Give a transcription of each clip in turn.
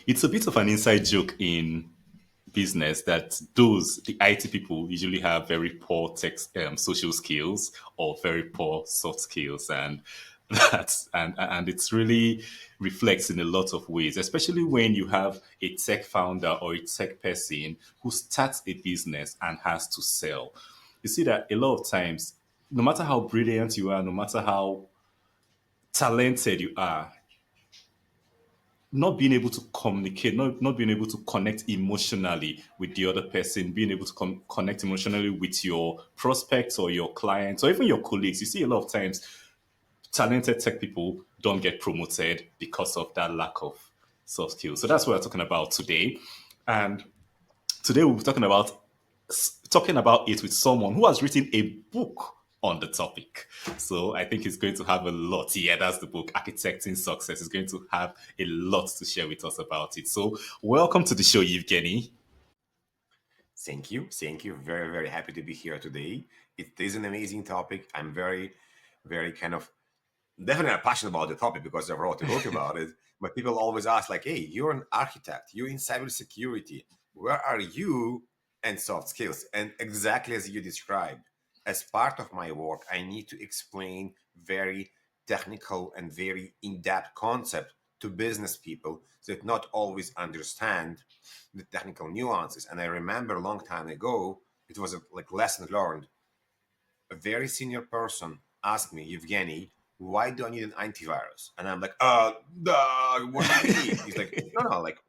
It's a bit of an inside joke in business that the IT people usually have very poor social skills or very poor soft skills, and and it's really reflects in a lot of ways, especially when you have a tech founder or a tech person who starts a business and has to sell. You see that a lot of times, no matter how brilliant you are, no matter how talented you are, not being able to communicate, not being able to connect emotionally with the other person, being able to connect emotionally with your prospects or your clients or even your colleagues. You see a lot of times talented tech people don't get promoted because of that lack of soft skills. So that's what we're talking about today. And today we'll be talking about it with someone who has written a book on the topic. So I think he's going to have a lot. Yeah, that's the book, Architecting Success. He's going to have a lot to share with us about it. So welcome to the show, Evgeny. Thank you. Thank you. Very, very happy to be here today. It is an amazing topic. I'm very, very kind of definitely passionate about the topic because I wrote a book about it. But people always ask, like, hey, you're an architect, you're in cybersecurity. Where are you and soft skills? And exactly as you described, as part of my work, I need to explain very technical and very in-depth concept to business people that not always understand the technical nuances. And I remember a long time ago, it was a like lesson learned. A very senior person asked me, Evgeny, why do I need an antivirus? And I'm like, what do you mean? He's like, no, like,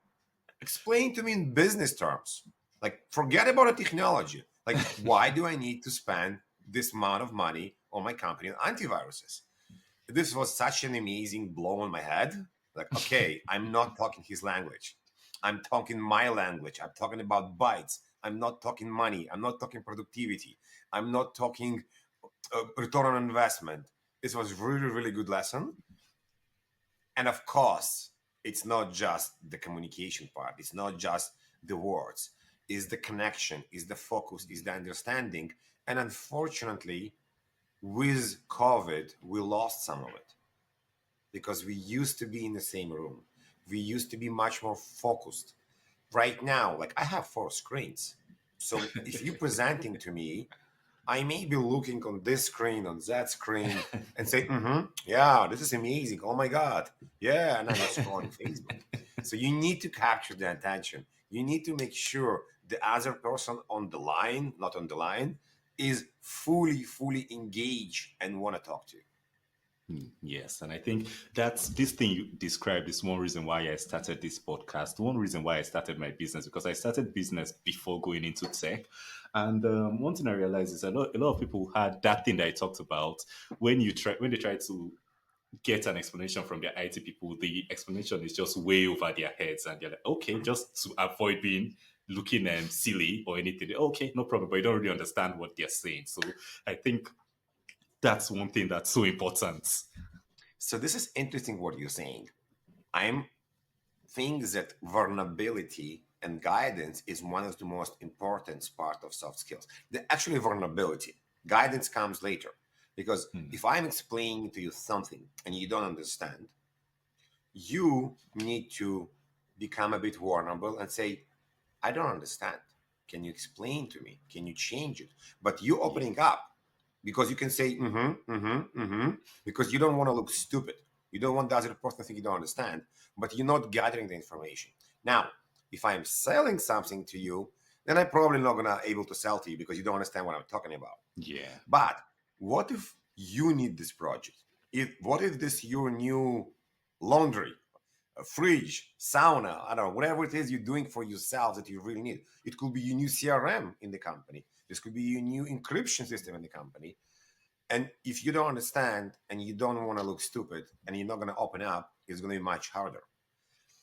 explain to me in business terms. Like, forget about the technology. Like, why do I need to spend this amount of money on my company on antiviruses? This was such an amazing blow on my head. Like, okay, I'm not talking his language. I'm talking my language. I'm talking about bytes. I'm not talking money. I'm not talking productivity. I'm not talking return on investment. This was really, really good lesson. And of course, it's not just the communication part. It's not just the words. It's the connection, is the focus, is the understanding. And unfortunately, with COVID, we lost some of it because we used to be in the same room. We used to be much more focused. Right now, like I have four screens. So if you're presenting to me, I may be looking on this screen, on that screen, and say, yeah, this is amazing. Oh my God. Yeah. And I'm just scrolling Facebook. So you need to capture the attention. You need to make sure the other person on the line, not on the line, is fully, fully engaged and want to talk to you. Yes, and I think that's this thing you described is one reason why I started this podcast. One reason why I started my business because I started business before going into tech, and one thing I realized is a lot of people had that thing that I talked about when they try to get an explanation from their IT people, the explanation is just way over their heads, and they're like, okay, just to avoid being looking silly or anything. Okay, no problem, but you don't really understand what they're saying. So I think that's one thing that's so important. So this is interesting what you're saying. I'm think that vulnerability and guidance is one of the most important part of soft skills. The actually vulnerability, guidance comes later. Because if I'm explaining to you something and you don't understand, you need to become a bit vulnerable and say, I don't understand. Can you explain to me? Can you change it? But you Yeah. opening up because you can say because you don't want to look stupid. You don't want the other person to think you don't understand, but you're not gathering the information. Now, if I'm selling something to you, then I'm probably not gonna able to sell to you because you don't understand what I'm talking about. Yeah. But what if you need this project? If what if this your new laundry, a fridge, sauna, I don't know, whatever it is you're doing for yourself that you really need. It could be your new CRM in the company. This could be your new encryption system in the company. And if you don't understand and you don't want to look stupid and you're not going to open up, it's going to be much harder.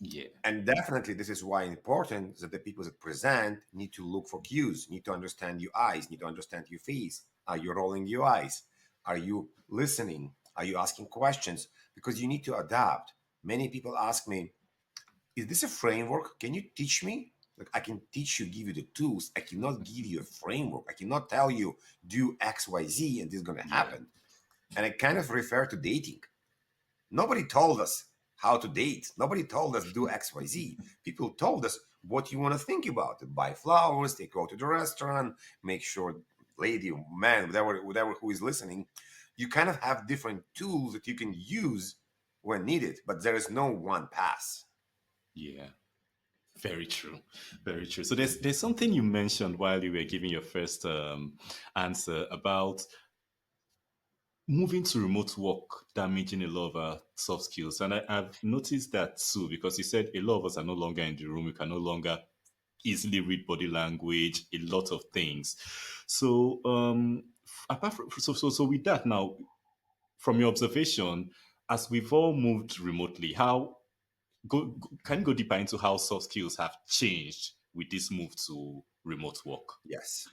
Yeah. And definitely, this is why important that the people that present need to look for cues, need to understand your eyes, need to understand your face. Are you rolling your eyes? Are you listening? Are you asking questions? Because you need to adapt. Many people ask me, is this a framework? Can you teach me? Like I can teach you, give you the tools. I cannot give you a framework. I cannot tell you do X, Y, Z, and this is going to Yeah. happen. And I kind of refer to dating. Nobody told us how to date. Nobody told us do XYZ. People told us what you want to think about. Buy flowers, they go to the restaurant, make sure lady, man, whatever who is listening, you kind of have different tools that you can use when needed, but there is no one pass. Yeah. Very true. Very true. So there's something you mentioned while you were giving your first answer about moving to remote work damaging a lot of our soft skills. And I've noticed that too, because you said a lot of us are no longer in the room. We can no longer easily read body language, a lot of things. So apart from so with that now, from your observation, as we've all moved remotely, how can you go deeper into how soft skills have changed with this move to remote work? Yes.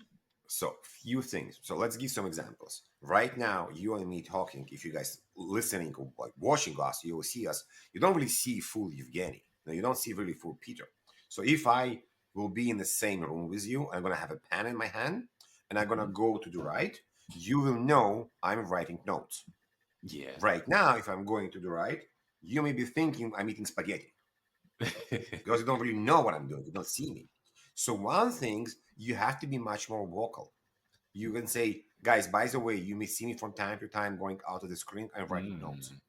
So few things. So let's give some examples. Right now, you and me talking. If you guys listening or like watching us, you will see us. You don't really see full Evgeny. No, you don't see really full Peter. So if I will be in the same room with you, I'm gonna have a pen in my hand, and I'm gonna go to the right. You will know I'm writing notes. Yeah. Right now, if I'm going to the right, you may be thinking I'm eating spaghetti because you don't really know what I'm doing. You don't see me. So one thing you have to be much more vocal. You can say, guys, by the way, you may see me from time to time going out of the screen. I'm writing notes. Mm,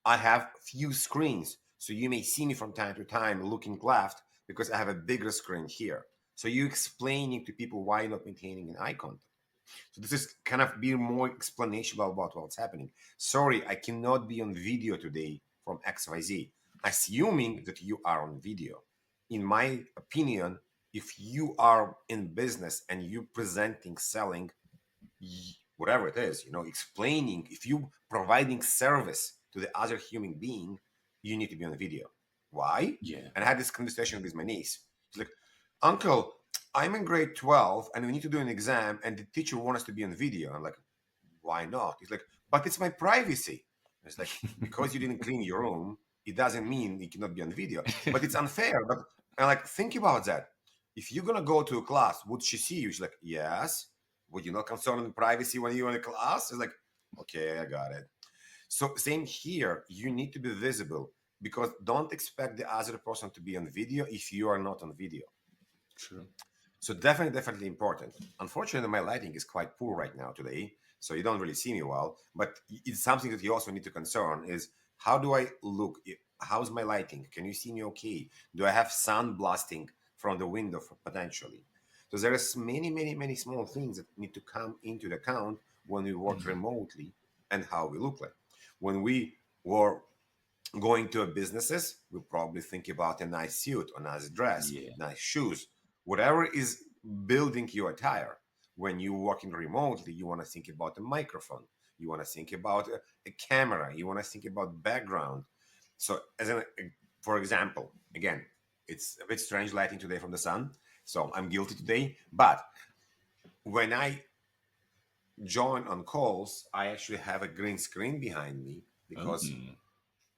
I have few screens. So you may see me from time to time looking left because I have a bigger screen here. So you explaining to people why you're not maintaining an eye contact. So this is kind of being more explanation about what's happening. Sorry, I cannot be on video today from XYZ, assuming that you are on video. In my opinion, if you are in business and you presenting, selling, whatever it is, explaining, if you providing service to the other human being, you need to be on video. Why? yeah. And I had this conversation with my niece. She's like, Uncle, I'm in grade 12 and we need to do an exam and the teacher wants us to be on video. I'm like, why not? He's like, but it's my privacy. It's like, because you didn't clean your room, it doesn't mean it cannot be on video. But it's unfair. But and like, think about that. If you're gonna go to a class, would she see you? She's like, yes. Would you not concern in privacy when you're in a class? It's like, okay, I got it. So same here. You need to be visible because don't expect the other person to be on video if you are not on video. True. So definitely important. Unfortunately, my lighting is quite poor right now today, so you don't really see me well. But it's something that you also need to concern is how do I look? How's my lighting? Can you see me okay? Do I have sound blasting from the window potentially? So there is many small things that need to come into the account when we work remotely and how we look like. When we were going to a businesses, we probably think about a nice suit, a nice dress, Yeah. nice shoes, whatever is building your attire. When you're working remotely, you want to think about a microphone, you want to think about a camera, you want to think about background. So, for example, again, it's a bit strange lighting today from the sun, so I'm guilty today. But when I join on calls, I actually have a green screen behind me because Mm,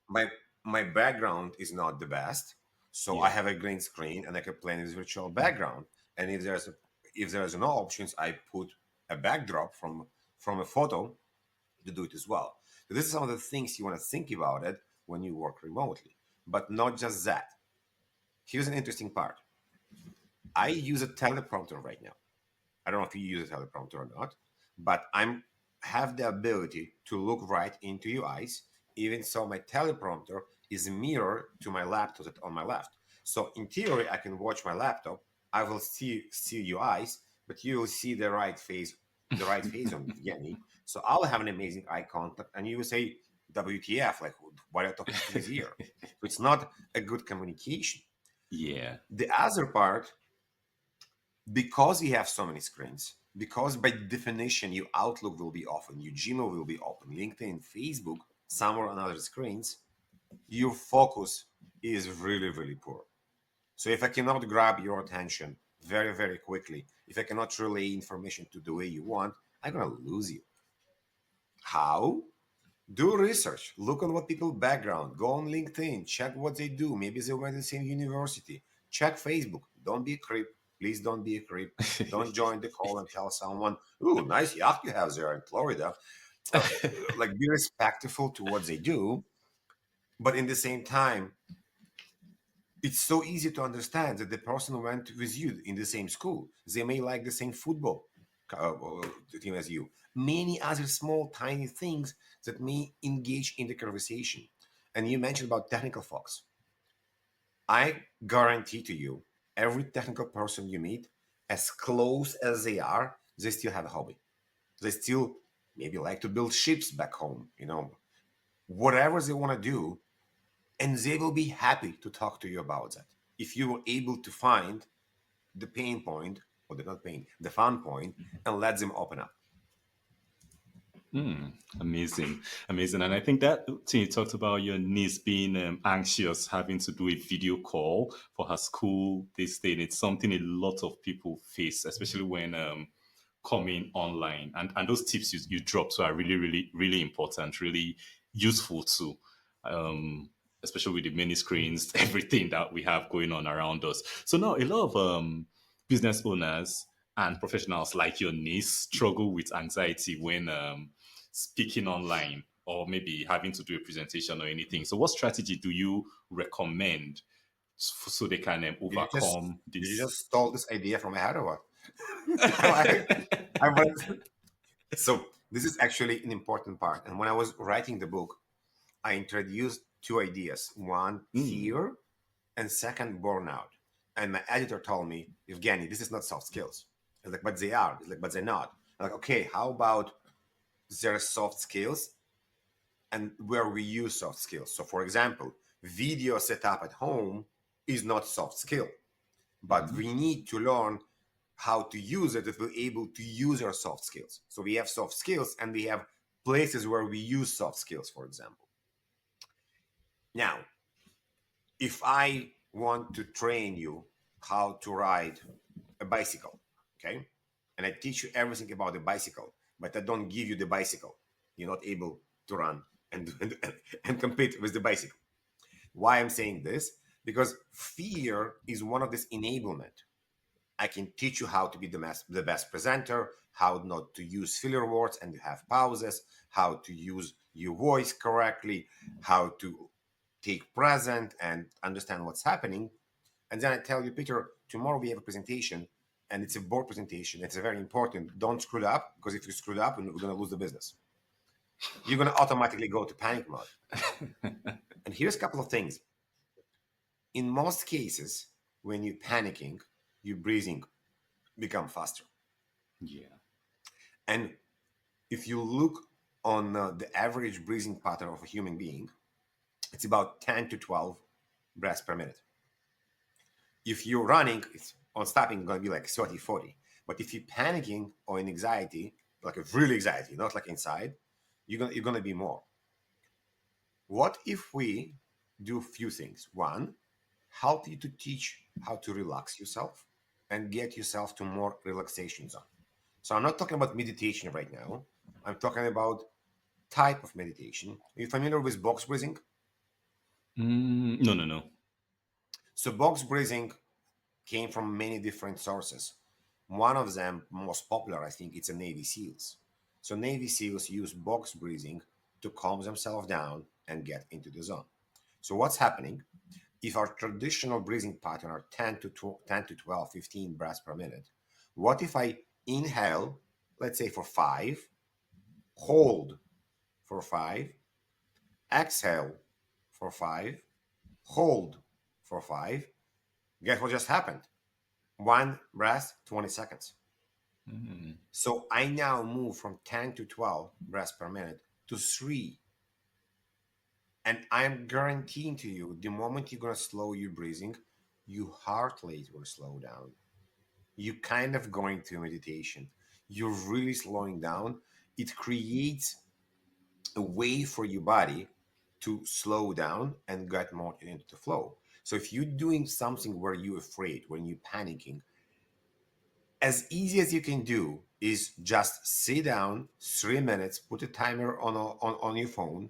my my background is not the best, so I yeah. have a green screen and I can play in this virtual background. And if there's no options, I put a backdrop from a photo to do it as well. So this is some of the things you want to think about it when you work remotely. But not just that. Here's an interesting part. I use a teleprompter right now. I don't know if you use a teleprompter or not, but I'm have the ability to look right into your eyes. Even so, my teleprompter is mirror to my laptop that's on my left. So in theory, I can watch my laptop. I will see your eyes, but you will see the right face on Evgeny. So I'll have an amazing eye contact, and you will say, "WTF? Like, why are you talking to his ear?" So it's not a good communication. Yeah. The other part, because you have so many screens, because by definition your Outlook will be open, your Gmail will be open, LinkedIn, Facebook, somewhere on other screens, your focus is really poor. So if I cannot grab your attention very quickly, if I cannot relay information to the way you want, I'm gonna lose you. How? Do research. Look on what people background. Go on LinkedIn. Check what they do. Maybe they went to the same university. Check Facebook. Don't be a creep. Please don't be a creep. Don't join the call and tell someone, "Ooh, nice yacht you have there in Florida." Like be respectful to what they do. But in the same time, it's so easy to understand that the person went with you in the same school. They may like the same football team as you. Many other small, tiny things that may engage in the conversation. And you mentioned about technical folks. I guarantee to you, every technical person you meet, as close as they are, they still have a hobby. They still maybe like to build ships back home, whatever they want to do, and they will be happy to talk to you about that. If you were able to find the pain point, or the not pain, the fun point, and let them open up. Amazing, amazing. And I think that thing you talked about your niece being anxious, having to do a video call for her school this day, it's something a lot of people face, especially when coming online. And those tips you drop so are really, really, really important, really useful too. Um, Especially with the many screens, everything that we have going on around us. So now a lot of business owners and professionals like your niece struggle with anxiety when speaking online or maybe having to do a presentation or anything. So what strategy do you recommend so they can Did you just overcome did you this? just stole this idea from my head or what? I was, so this is actually an important part. And when I was writing the book, I introduced two ideas: one, Mm, fear, and second, burnout. And my editor told me, Evgeny, this is not soft skills. I was like, but they are. He's like, but they're not. I'm like, okay, how about there are soft skills and where we use soft skills? So, for example, video setup at home is not soft skill, but mhm. we need to learn how to use it if we're able to use our soft skills. So we have soft skills and we have places where we use soft skills, for example. Now, if I want to train you how to ride a bicycle, okay, and I teach you everything about the bicycle, but I don't give you the bicycle, you're not able to run and compete with the bicycle. Why I'm saying this? Because fear is one of this enablement. I can teach you how to be the best presenter, how not to use filler words and have pauses, how to use your voice correctly, how to take present and understand what's happening. And then I tell you, Peter, tomorrow we have a presentation and it's a board presentation. It's a very important. Don't screw it up, because if you screw it up, we're going to lose the business. You're going to automatically go to panic mode. And here's a couple of things. In most cases, when you're panicking, your breathing become faster. Yeah. And if you look on the average breathing pattern of a human being, it's about 10 to 12 breaths per minute. If you're running, it's on stopping going to be like 30, 40. But if you're panicking or in anxiety, like a real anxiety, not like inside, you're gonna be more. What if we do a few things? One, help you to teach how to relax yourself and get yourself to more relaxation zone. So I'm not talking about meditation right now. I'm talking about type of meditation. Are you familiar with box breathing? No, no, no. So box breathing came from many different sources. One of them, most popular, I think, it's a Navy SEALs. So Navy SEALs use box breathing to calm themselves down and get into the zone. So what's happening? If our traditional breathing pattern are 10 to 12, 15 breaths per minute, what if I inhale, let's say for 5, hold for 5, exhale for 5, hold for 5? Guess what just happened? One breath, 20 seconds. Mm, So I now move from 10 to 12 breaths per minute to 3. And I'm guaranteeing to you, the moment you're going to slow your breathing, your heart rate will slow down. You kind of going to meditation. You're really slowing down. It creates a way for your body to slow down and get more into the flow. So if you're doing something where you're afraid, when you're panicking, as easy as you can do is just sit down 3 minutes, put a timer on your phone,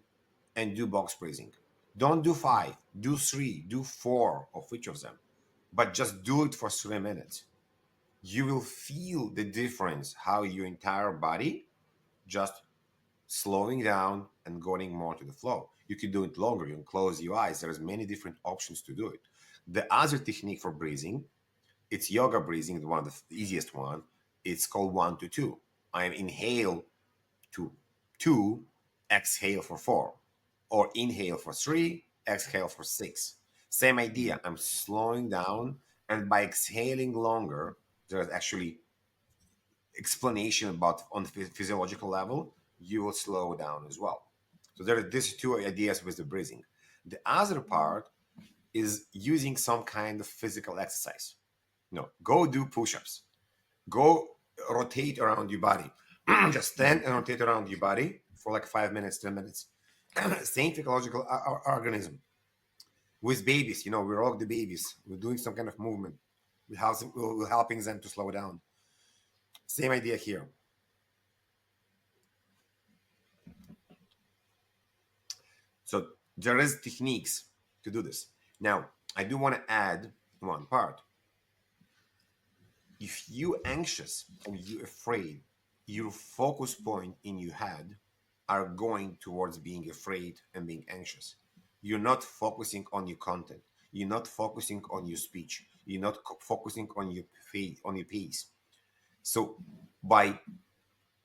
and do box breathing. Don't do 5, do 3, do 4 of each of them, but just do it for 3 minutes. You will feel the difference how your entire body just slowing down and going more to the flow. You can do it longer. You can close your eyes. There's many different options to do it. The other technique for breathing, it's yoga breathing, the one the easiest one. It's called 1 to 2. I inhale to 2, exhale for 4, or inhale for 3, exhale for 6. Same idea. I'm slowing down, and by exhaling longer, there's actually explanation about on the physiological level, you will slow down as well. So there are these two ideas with the breathing. The other part is using some kind of physical exercise. No, go do push-ups. Go rotate around your body. Just stand and rotate around your body for like 5 minutes, 10 minutes. Same physiological organism. With babies, we rock the babies. We're doing some kind of movement. We're helping them to slow down. Same idea here. So there is techniques to do this. Now, I do want to add one part. If you anxious or you afraid, your focus point in your head are going towards being afraid and being anxious. You're not focusing on your content. You're not focusing on your speech. You're not focusing on your faith, on your pace. So by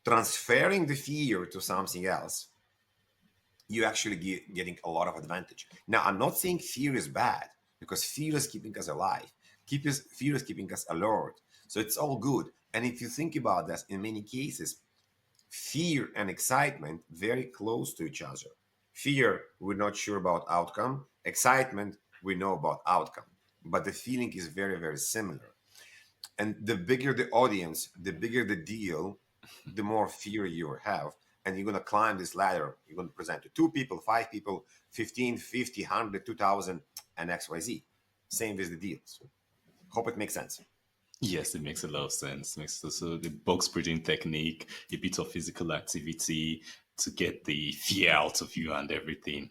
transferring the fear to something else, you actually getting a lot of advantage. Now, I'm not saying fear is bad, because fear is keeping us alive. Fear is keeping us alert. So it's all good. And if you think about this, in many cases, fear and excitement very close to each other. Fear, we're not sure about outcome. Excitement, we know about outcome. But the feeling is very, very similar. And the bigger the audience, the bigger the deal, the more fear you have. And you're going to climb this ladder. You're going to present to 2 people, 5 people, 15, 50, 100, 2,000, and XYZ. Same with the deals. Hope it makes sense. Yes, it makes a lot of sense. Makes so the box breathing technique, a bit of physical activity to get the fear out of you and everything.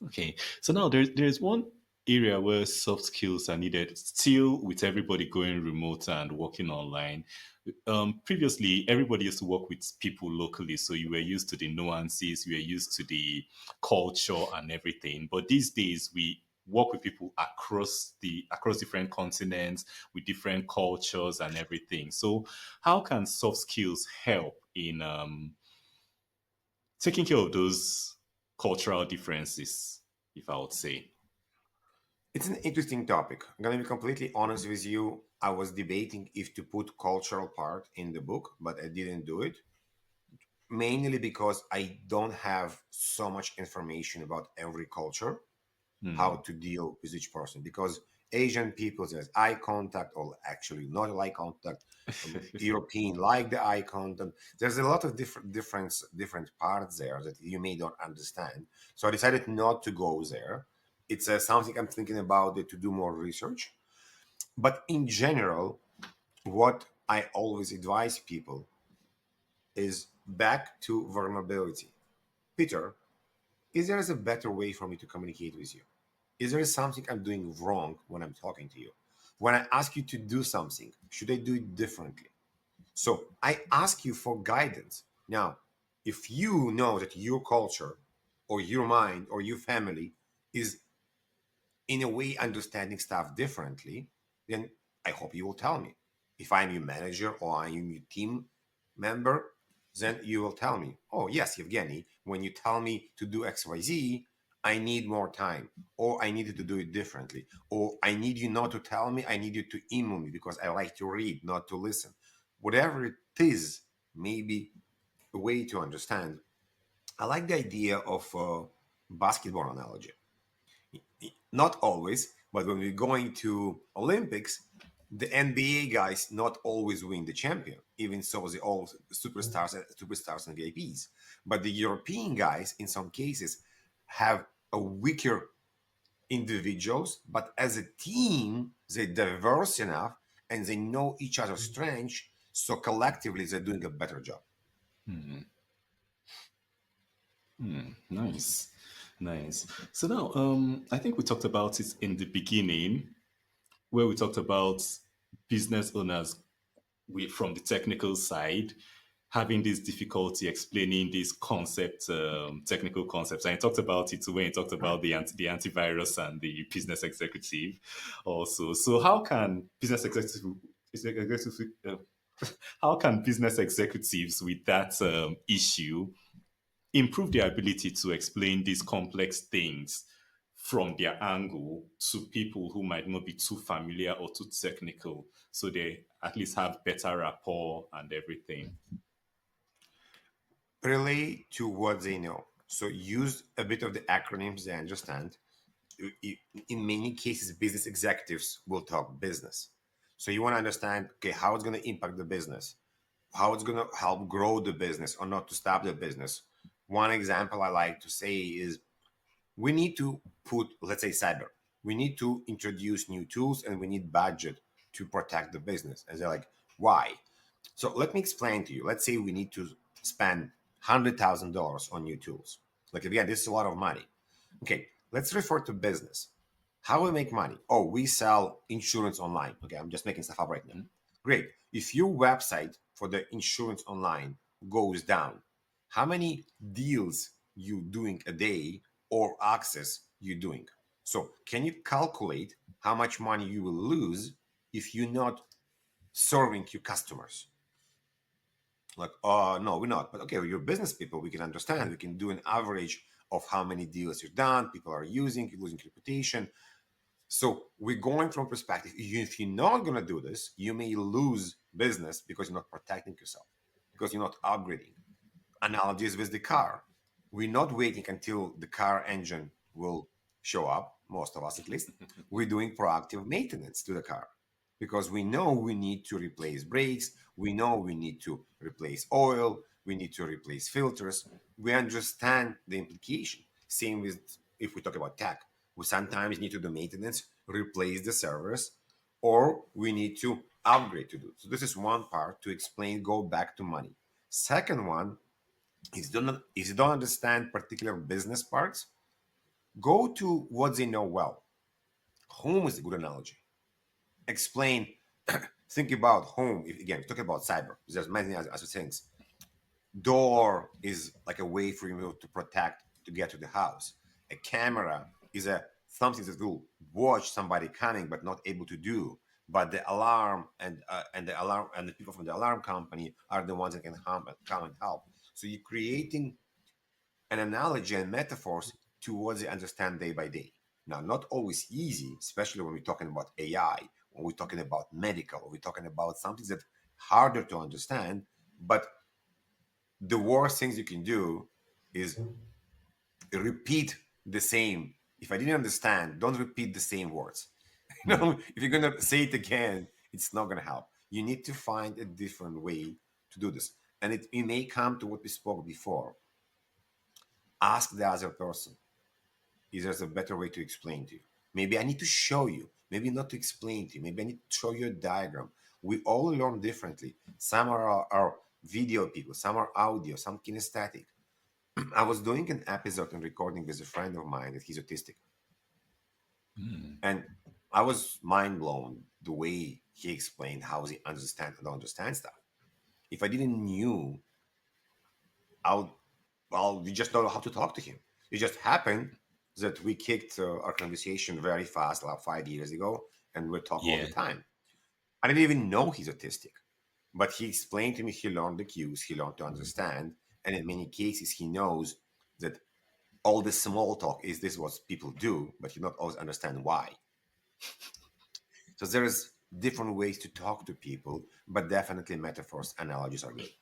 Okay, so now there's one area where soft skills are needed. Still, with everybody going remote and working online. Previously, everybody used to work with people locally, so you were used to the nuances, you were used to the culture and everything. But these days, we work with people across different continents with different cultures and everything. So, how can soft skills help in taking care of those cultural differences, if I would say? It's an interesting topic. I'm going to be completely honest with you. I was debating if to put cultural part in the book, but I didn't do it. Mainly because I don't have so much information about every culture, how Hmm. to deal with each person. Because Asian people, there's eye contact, or actually not eye contact. European like the eye contact. There's a lot of different parts there that you may not understand. So I decided not to go there. It's something I'm thinking about to do more research. But in general, what I always advise people is back to vulnerability. Peter, is there a better way for me to communicate with you? Is there something I'm doing wrong when I'm talking to you? When I ask you to do something, should I do it differently? So I ask you for guidance. Now, if you know that your culture or your mind or your family is in a way understanding stuff differently, then I hope you will tell me. If I'm your manager or I'm your team member, then you will tell me, oh, yes, Evgeny, when you tell me to do XYZ, I need more time, or I needed to do it differently, or I need you not to tell me, I need you to email me because I like to read, not to listen. Whatever it is, maybe a way to understand. I like the idea of basketball analogy. Not always, but when we're going to Olympics, the NBA guys not always win the champion, even so the all superstars and VIPs. But the European guys, in some cases, have a weaker individuals, but as a team, they're diverse enough and they know each other's strengths, so collectively they're doing a better job. Nice. Nice. So now, I think we talked about it in the beginning, where we talked about business owners from the technical side, having this difficulty explaining these concepts, technical concepts. And he talked about it when he talked about the antivirus and the business executive also. So how can how can business executives with that issue improve their ability to explain these complex things from their angle to people who might not be too familiar or too technical, so they at least have better rapport and everything? Relate to what they know. So use a bit of the acronyms they understand. In many cases, business executives will talk business. So you want to understand, okay, how it's going to impact the business, how it's going to help grow the business or not to stop the business. One example I like to say is we need to put, let's say, cyber. We need to introduce new tools and we need budget to protect the business. And they're like, why? So let me explain to you. Let's say we need to spend $100,000 on new tools. Like again, this is a lot of money. Okay, let's refer to business. How we make money? Oh, we sell insurance online. Okay, I'm just making stuff up right now. Great. If your website for the insurance online goes down, how many deals you doing a day or access you doing? So can you calculate how much money you will lose if you're not serving your customers? Like, no, we're not. But okay, you're business people. We can understand. We can do an average of how many deals you've done, people are using, you're losing reputation. So we're going from perspective. If you're not going to do this, you may lose business because you're not protecting yourself, because you're not upgrading. Analogies with the car. We're not waiting until the car engine will show up, most of us at least. We're doing proactive maintenance to the car because we know we need to replace brakes, we know we need to replace oil, we need to replace filters. We understand the implication. Same with if we talk about tech. We sometimes need to do maintenance, replace the servers, or we need to upgrade to do. So this is one part to explain, go back to money. Second one, if you don't understand particular business parts, go to what they know well. Home is a good analogy. Explain, think about home. If, again, talk about cyber. There's many other things. Door is like a way for you to protect to get to the house. A camera is a something that will watch somebody coming but not able to do. But the alarm and the alarm and the people from the alarm company are the ones that can come and help. So you're creating an analogy and metaphors towards the understand day by day. Now, not always easy, especially when we're talking about AI, when we're talking about medical, or we're talking about something that's harder to understand. But the worst things you can do is repeat the same. If I didn't understand, don't repeat the same words. If you're gonna say it again, it's not gonna help. You need to find a different way to do this. And it may come to what we spoke before. Ask the other person, is there a better way to explain to you? Maybe I need to show you, maybe not to explain to you, maybe I need to show you a diagram. We all learn differently. Some are video people, some are audio, some kinesthetic. I was doing an episode and recording with a friend of mine that he's autistic. And I was mind blown the way he explained how he understand and don't understand stuff. If I didn't knew, I'll, well, we just don't know how to talk to him. It just happened that we kicked our conversation very fast, like 5 years ago, and we talk all the Yeah. time. I didn't even know he's autistic, but he explained to me he learned the cues, he learned to understand, and in many cases he knows that all this small talk is this what people do, but he not always understand why. So there's different ways to talk to people, but definitely metaphors, analogies are good.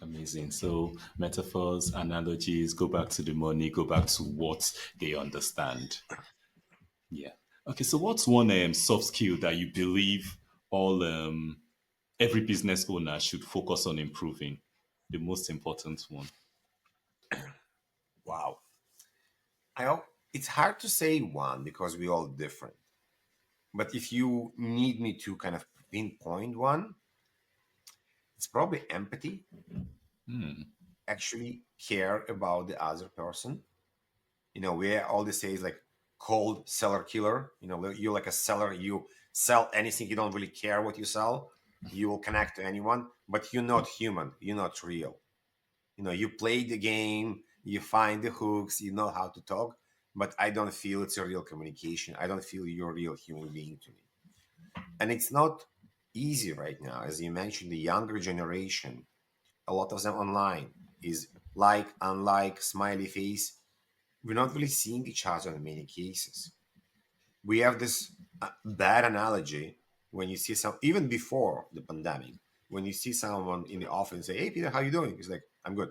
Amazing. So metaphors, analogies, go back to the money, go back to what they understand. Yeah. Okay. So what's one soft skill that you believe all every business owner should focus on improving? The most important one. Wow. It's hard to say one because we're all different. But if you need me to kind of pinpoint one, it's probably empathy, actually care about the other person. We all they say is like cold seller killer. You're like a seller, you sell anything, you don't really care what you sell. You will connect to anyone, but you're not human. You're not real. You play the game, you find the hooks, you know how to talk, but I don't feel it's a real communication. I don't feel you're a real human being to me. And it's not easy right now. As you mentioned, the younger generation, a lot of them online is like, unlike, smiley face. We're not really seeing each other in many cases. We have this bad analogy when you see some, even before the pandemic, when you see someone in the office and say, "Hey, Peter, how you doing?" He's like, "I'm good."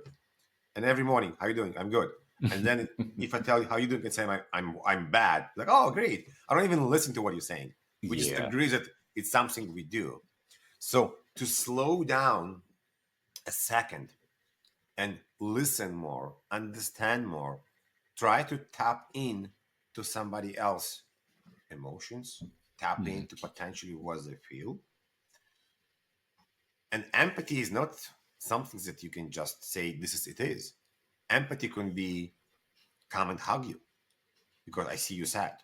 And every morning, "How you doing?" "I'm good." And then if I tell you how you doing, and say I'm bad, like, "Oh, great." I don't even listen to what you're saying. We just Yeah. agree that it's something we do. So to slow down a second and listen more, understand more, try to tap in to somebody else emotions, tap Mm. into potentially what they feel. And empathy is not something that you can just say, "This is it is." Empathy can be, "Come and hug you because I see you sad."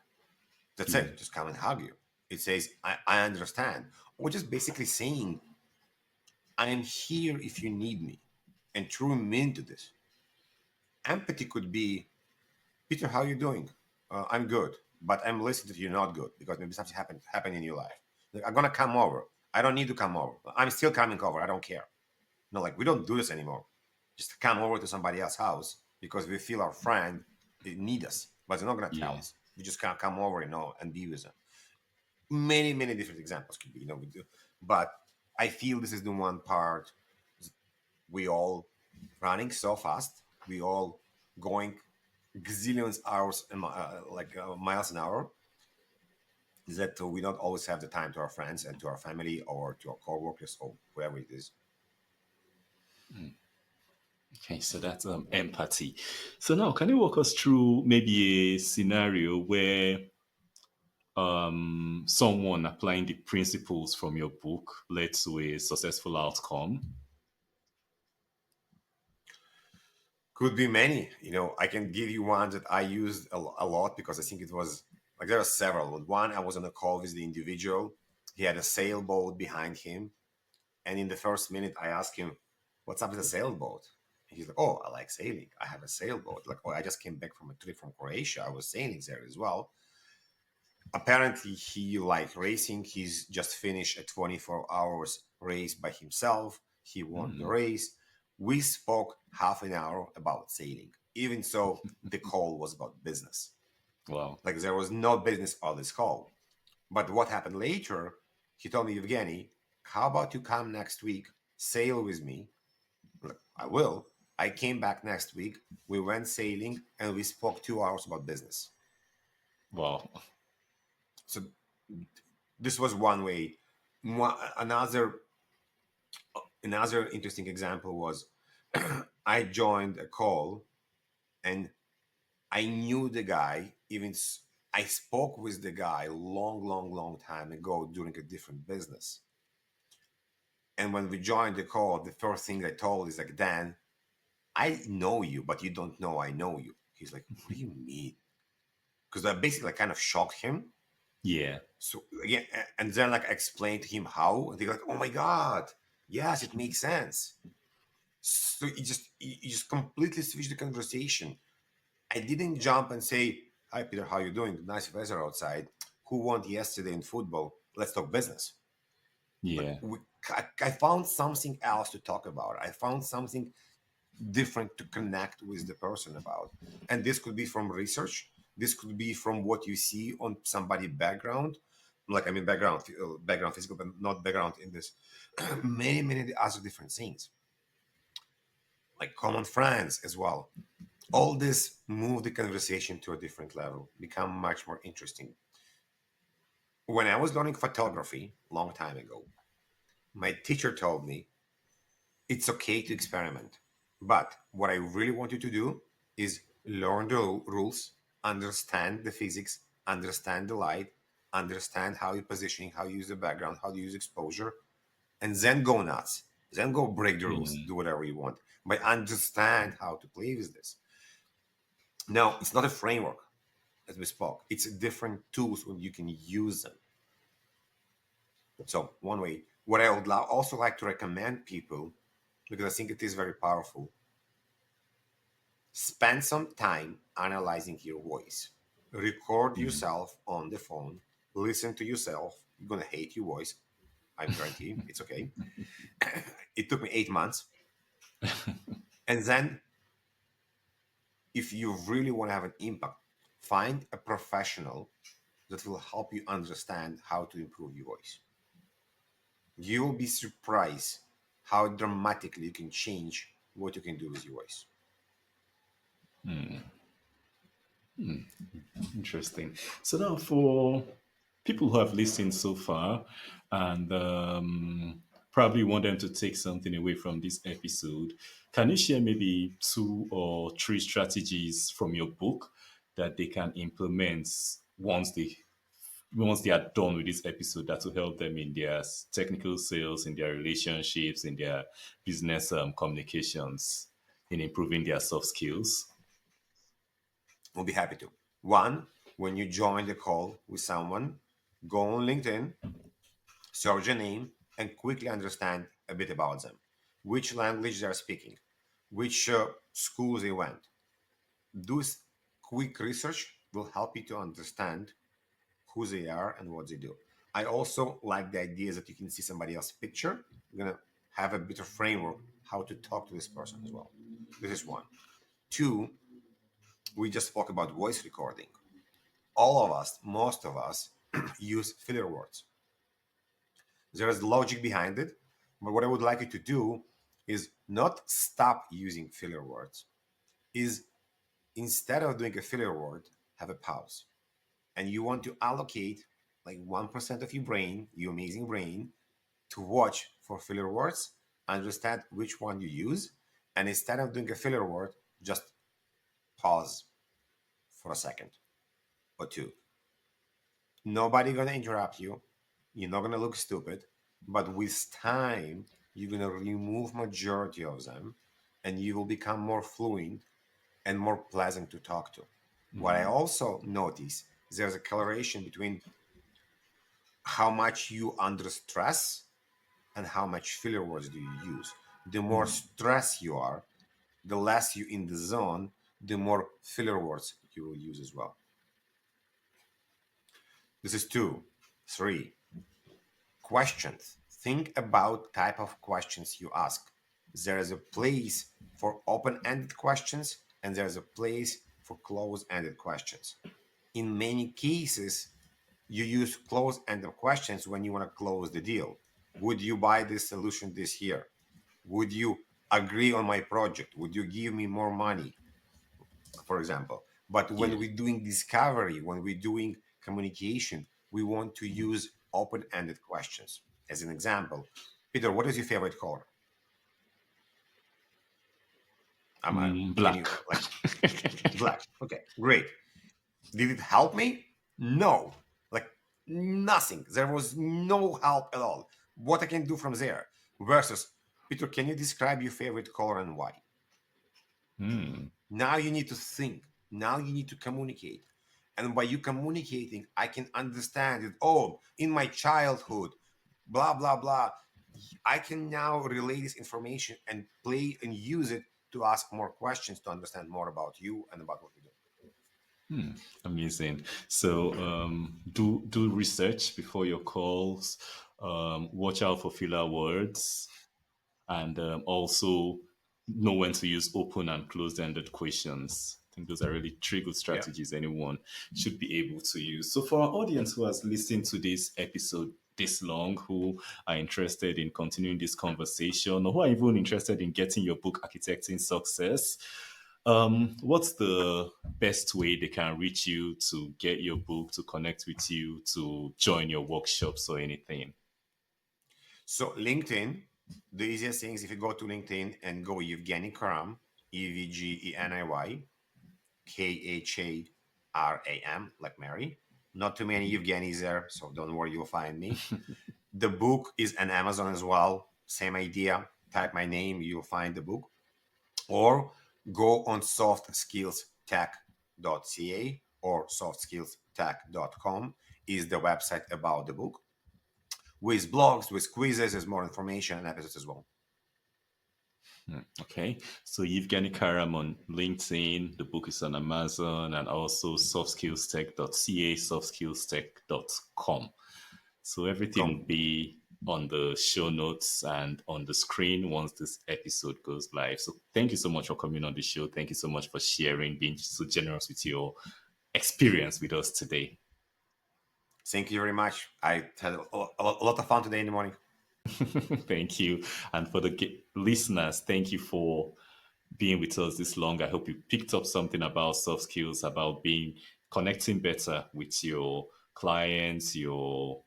That's Mm. it. Just come and hug you. It says, I understand. Or just basically saying, "I am here if you need me." And truly mean to this. Empathy could be, "Peter, how are you doing?" "I'm good, but I'm listening that you're not good because maybe something happened in your life. Like, I'm gonna come over. I don't need to come over. I'm still coming over. I don't care." No, like, we don't do this anymore. Just come over to somebody else's house because we feel our friend need us, but they're not gonna tell Yeah. us. We just can't come over, and be with them. Many, many different examples could be, we do. But I feel this is the one part. We all running so fast. We all going gazillions hours and miles an hour, that we don't always have the time to our friends and to our family or to our coworkers or whoever it is. Okay, so that's empathy. So now, can you walk us through maybe a scenario where someone applying the principles from your book led to a successful outcome? Could be many. I can give you one that I used a lot because I think it was like, there are several. But one, I was on a call with the individual. He had a sailboat behind him. And in the first minute, I asked him, "What's up with the sailboat?" And he's like, "Oh, I like sailing. I have a sailboat." Like, "Oh, I just came back from a trip from Croatia. I was sailing there as well." Apparently, he liked racing. He's just finished a 24 hours race by himself. He won the Mm. race. We spoke half an hour about sailing. Even so, the call was about business. Wow. Like, there was no business on this call. But what happened later, he told me, "Evgeny, how about you come next week, sail with me?" Like, "I will." I came back next week. We went sailing and we spoke 2 hours about business. Wow. So this was one way. Another interesting example was, I joined a call and I knew the guy. I spoke with the guy long, long, long time ago during a different business. And when we joined the call, the first thing I told is like, "Dan, I know you, but you don't know I know you." He's like, "What do you mean?" Because I basically kind of shocked him. Yeah. So again, and then like I explained to him how, and they're like, "Oh my god, yes, it makes sense." So you just completely switched the conversation. I didn't jump and say, "Hi Peter, how you doing? Nice weather outside. Who won yesterday in football? Let's talk business." Like, Yeah. I found something else to talk about. I found something different to connect with the person about. And this could be from research. This could be from what you see on somebody background. Like, I mean, background physical, but not background in this. Many, many other different things, like common friends as well. All this move the conversation to a different level, become much more interesting. When I was learning photography long time ago, my teacher told me it's okay to experiment. But what I really want you to do is learn the rules, understand the physics, understand the light, understand how you're positioning, how you use the background, how you use exposure, and then go nuts. Then go break the rules, Mm. do whatever you want. But understand how to play with this. Now, it's not a framework, as we spoke. It's different tools when you can use them. So one way. What I would also like to recommend people, because I think it is very powerful, spend some time analyzing your voice. Record yourself on the phone. Listen to yourself. You're going to hate your voice. I guarantee it's okay. It took me 8 months. And then, if you really want to have an impact, find a professional that will help you understand how to improve your voice. You will be surprised how dramatically you can change what you can do with your voice. Interesting. So now for people who have listened so far and probably want them to take something away from this episode, can you share maybe 2 or 3 strategies from your book that they can implement once they are done with this episode that will help them in their technical sales, in their relationships, in their business communications, in improving their soft skills? We'll be happy to. One, when you join the call with someone, go on LinkedIn, search a name, and quickly understand a bit about them. Which language they're speaking, which schools they went. This quick research will help you to understand who they are and what they do. I also like the idea that you can see somebody else's picture. You're going to have a bit of framework how to talk to this person as well. This is one. Two, we just spoke about voice recording. All of us, most of us, use filler words. There is logic behind it, but what I would like you to do is not stop using filler words, is instead of doing a filler word, have a pause. And you want to allocate like 1% of your brain, your amazing brain, to watch for filler words, understand which one you use, and instead of doing a filler word, just pause for a second or two. Nobody gonna interrupt you. You're not gonna look stupid, but with time, you're gonna remove majority of them, and you will become more fluent and more pleasant to talk to. What I also notice, there's a correlation between how much you under stress and how much filler words do you use. The more stress you are, the less you in the zone, the more filler words you will use as well. This is two. Three, questions. Think about type of questions you ask. There is a place for open-ended questions and there's a place for closed-ended questions. In many cases, you use closed-ended questions when you want to close the deal. Would you buy this solution this year? Would you agree on my project? Would you give me more money, for example? But Yeah. when we're doing discovery, when we're doing communication, we want to use open-ended questions. As an example, Peter, what is your favorite color? Can Black. you like black? Okay, great. Did it help me? No, like nothing. There was no help at all. What I can do from there versus Peter, can you describe your favorite color and why? Now you need to think. Now you need to communicate. And by you communicating, I can understand it. Oh, in my childhood, blah, blah, blah. I can now relay this information and play and use it to ask more questions to understand more about you and about what we do. Amazing. So do research before your calls. Watch out for filler words, and also know when to use open and closed-ended questions. I think those are really 3 good Yeah. strategies anyone should be able to use. So for our audience who has listened to this episode this long, who are interested in continuing this conversation, or who are even interested in getting your book Architecting Success, what's the best way they can reach you to get your book, to connect with you, to join your workshops or anything? So LinkedIn, the easiest thing is if you go to LinkedIn and go Evgeniy Kharam, Evgeniy Kharam, like Mary. Not too many Evgenys there, so don't worry, you'll find me. The book is on Amazon as well. Same idea. Type my name, you'll find the book. Or go on softskillstech.ca or softskillstech.com is the website about the book. with blogs, with quizzes, there's more information and episodes as well. Okay, so Evgeniy Kharam on LinkedIn, the book is on Amazon, and also softskillstech.ca, softskillstech.com. So everything Come. will be on the show notes and on the screen once this episode goes live. So thank you so much for coming on the show. Thank you so much for sharing, being so generous with your experience with us today. Thank you very much. I had a lot of fun today in the morning. Thank you. And for the listeners, thank you for being with us this long. I hope you picked up something about soft skills, about being connecting better with your clients, your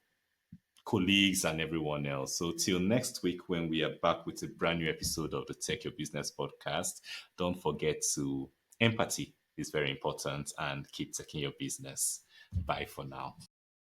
colleagues, and everyone else. So till next week when we are back with a brand new episode of the Tech Your Business podcast, don't forget to empathy is very important and keep taking your business. Bye for now.